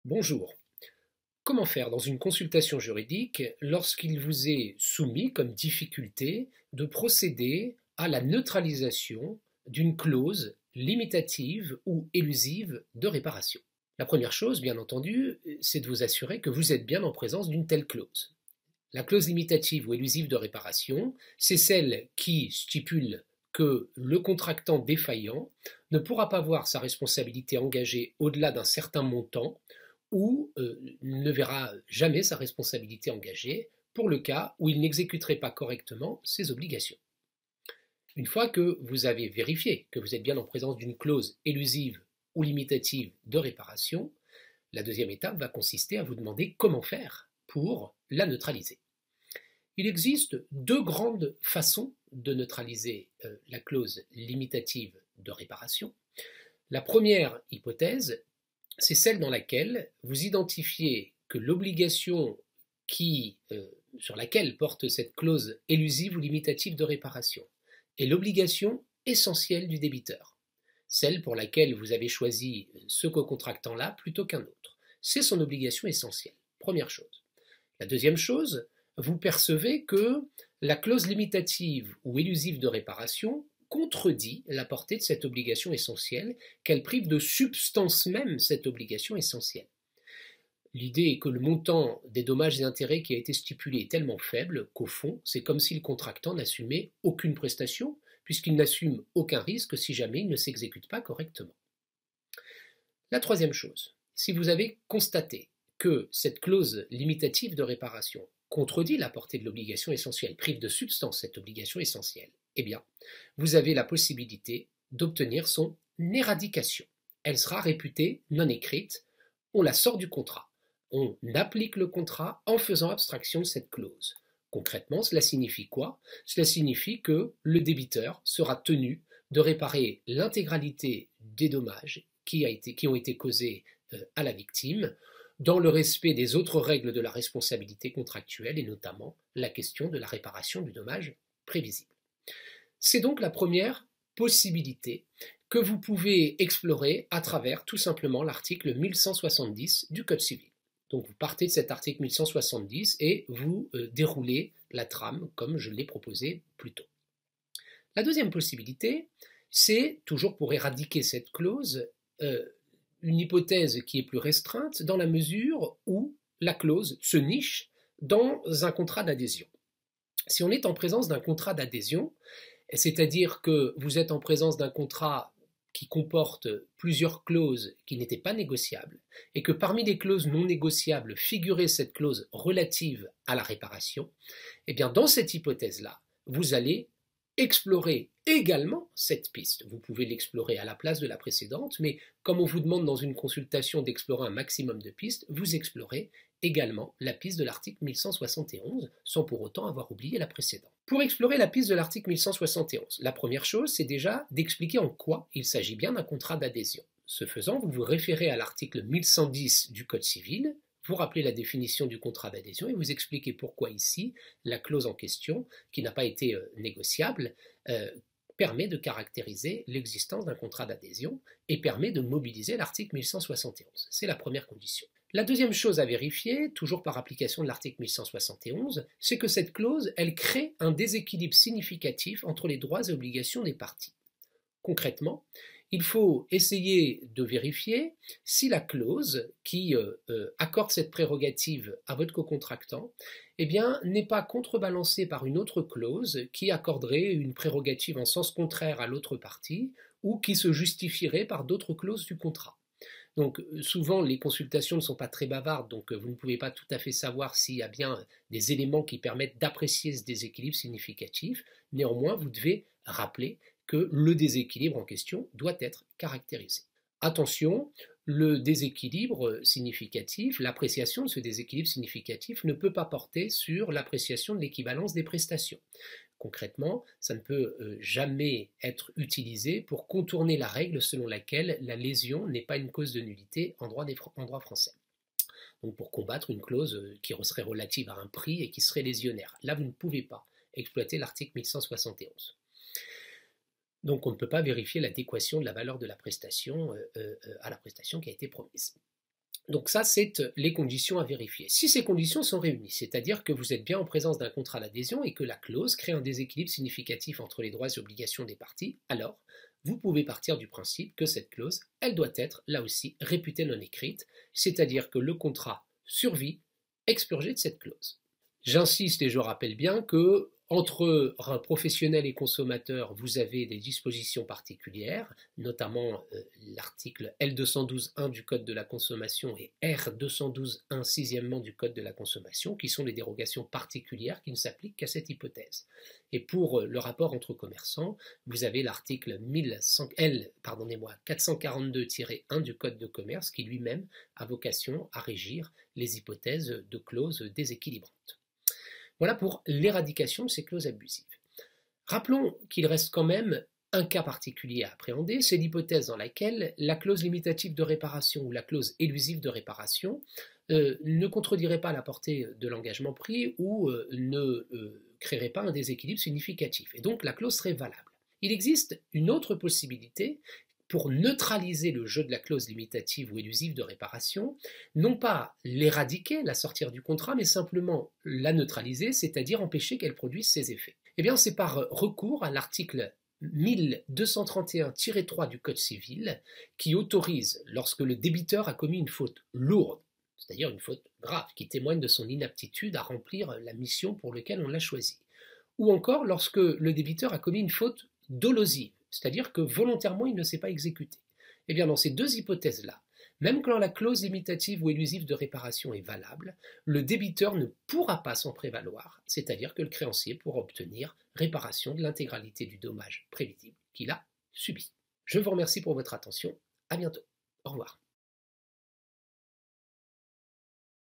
Bonjour. Comment faire dans une consultation juridique lorsqu'il vous est soumis comme difficulté de procéder à la neutralisation d'une clause limitative ou élusive de réparation? La première chose, bien entendu, c'est de vous assurer que vous êtes bien en présence d'une telle clause. La clause limitative ou élusive de réparation, c'est celle qui stipule que le contractant défaillant ne pourra pas voir sa responsabilité engagée au-delà d'un certain montant ou ne verra jamais sa responsabilité engagée pour le cas où il n'exécuterait pas correctement ses obligations. Une fois que vous avez vérifié que vous êtes bien en présence d'une clause élusive ou limitative de réparation, la deuxième étape va consister à vous demander comment faire pour la neutraliser. Il existe deux grandes façons de neutraliser la clause limitative de réparation. La première hypothèse, c'est celle dans laquelle vous identifiez que l'obligation sur laquelle porte cette clause élusive ou limitative de réparation est l'obligation essentielle du débiteur, celle pour laquelle vous avez choisi ce co-contractant-là plutôt qu'un autre. C'est son obligation essentielle, première chose. La deuxième chose, vous percevez que la clause limitative ou élusive de réparation contredit la portée de cette obligation essentielle, qu'elle prive de substance même cette obligation essentielle. L'idée est que le montant des dommages et intérêts qui a été stipulé est tellement faible qu'au fond, c'est comme si le contractant n'assumait aucune prestation, puisqu'il n'assume aucun risque si jamais il ne s'exécute pas correctement. La troisième chose, si vous avez constaté que cette clause limitative de réparation contredit la portée de l'obligation essentielle, prive de substance cette obligation essentielle, eh bien, vous avez la possibilité d'obtenir son éradication. Elle sera réputée non écrite, on la sort du contrat. On applique le contrat en faisant abstraction de cette clause. Concrètement, cela signifie quoi? Cela signifie que le débiteur sera tenu de réparer l'intégralité des dommages qui ont été causés à la victime, dans le respect des autres règles de la responsabilité contractuelle et notamment la question de la réparation du dommage prévisible. C'est donc la première possibilité que vous pouvez explorer à travers tout simplement l'article 1170 du Code civil. Donc vous partez de cet article 1170 et vous déroulez la trame comme je l'ai proposé plus tôt. La deuxième possibilité, c'est, toujours pour éradiquer cette clause, une hypothèse qui est plus restreinte dans la mesure où la clause se niche dans un contrat d'adhésion. Si on est en présence d'un contrat d'adhésion, c'est-à-dire que vous êtes en présence d'un contrat qui comporte plusieurs clauses qui n'étaient pas négociables, et que parmi les clauses non négociables figurait cette clause relative à la réparation, eh bien dans cette hypothèse-là, vous allez explorer également cette piste. Vous pouvez l'explorer à la place de la précédente, mais comme on vous demande dans une consultation d'explorer un maximum de pistes, vous explorez également la piste de l'article 1171, sans pour autant avoir oublié la précédente. Pour explorer la piste de l'article 1171, la première chose, c'est déjà d'expliquer en quoi il s'agit bien d'un contrat d'adhésion. Ce faisant, vous vous référez à l'article 1110 du Code civil, vous rappelez la définition du contrat d'adhésion et vous expliquez pourquoi ici, la clause en question, qui n'a pas été négociable, permet de caractériser l'existence d'un contrat d'adhésion et permet de mobiliser l'article 1171. C'est la première condition. La deuxième chose à vérifier, toujours par application de l'article 1171, c'est que cette clause, elle crée un déséquilibre significatif entre les droits et obligations des parties. Concrètement, il faut essayer de vérifier si la clause qui accorde cette prérogative à votre co-contractant n'est pas contrebalancée par une autre clause qui accorderait une prérogative en sens contraire à l'autre partie ou qui se justifierait par d'autres clauses du contrat. Donc souvent les consultations ne sont pas très bavardes, donc vous ne pouvez pas tout à fait savoir s'il y a bien des éléments qui permettent d'apprécier ce déséquilibre significatif. Néanmoins, vous devez rappeler que le déséquilibre en question doit être caractérisé. Attention, le déséquilibre significatif, l'appréciation de ce déséquilibre significatif ne peut pas porter sur l'appréciation de l'équivalence des prestations. Concrètement, ça ne peut jamais être utilisé pour contourner la règle selon laquelle la lésion n'est pas une cause de nullité en droit français. Donc pour combattre une clause qui serait relative à un prix et qui serait lésionnaire. Là, vous ne pouvez pas exploiter l'article 1171. Donc on ne peut pas vérifier l'adéquation de la valeur de la prestation à la prestation qui a été promise. Donc ça, c'est les conditions à vérifier. Si ces conditions sont réunies, c'est-à-dire que vous êtes bien en présence d'un contrat d'adhésion et que la clause crée un déséquilibre significatif entre les droits et obligations des parties, alors vous pouvez partir du principe que cette clause, elle doit être, là aussi, réputée non écrite, c'est-à-dire que le contrat survit expurgé de cette clause. J'insiste et je rappelle bien que entre un professionnel et consommateur, vous avez des dispositions particulières, notamment l'article L212.1 du Code de la consommation et R212.1 sixièmement du Code de la consommation, qui sont les dérogations particulières qui ne s'appliquent qu'à cette hypothèse. Et pour le rapport entre commerçants, vous avez l'article L442-1 du Code de commerce qui lui-même a vocation à régir les hypothèses de clauses déséquilibrantes. Voilà pour l'éradication de ces clauses abusives. Rappelons qu'il reste quand même un cas particulier à appréhender, c'est l'hypothèse dans laquelle la clause limitative de réparation ou la clause élusive de réparation ne contredirait pas la portée de l'engagement pris ou ne créerait pas un déséquilibre significatif. Et donc la clause serait valable. Il existe une autre possibilité pour neutraliser le jeu de la clause limitative ou élusive de réparation, non pas l'éradiquer, la sortir du contrat, mais simplement la neutraliser, c'est-à-dire empêcher qu'elle produise ses effets. Eh bien, c'est par recours à l'article 1231-3 du Code civil qui autorise, lorsque le débiteur a commis une faute lourde, c'est-à-dire une faute grave, qui témoigne de son inaptitude à remplir la mission pour laquelle on l'a choisi, ou encore lorsque le débiteur a commis une faute dolosive, c'est-à-dire que volontairement il ne s'est pas exécuté. Eh bien, dans ces deux hypothèses-là, même quand la clause limitative ou élusive de réparation est valable, le débiteur ne pourra pas s'en prévaloir, c'est-à-dire que le créancier pourra obtenir réparation de l'intégralité du dommage prévisible qu'il a subi. Je vous remercie pour votre attention. À bientôt. Au revoir.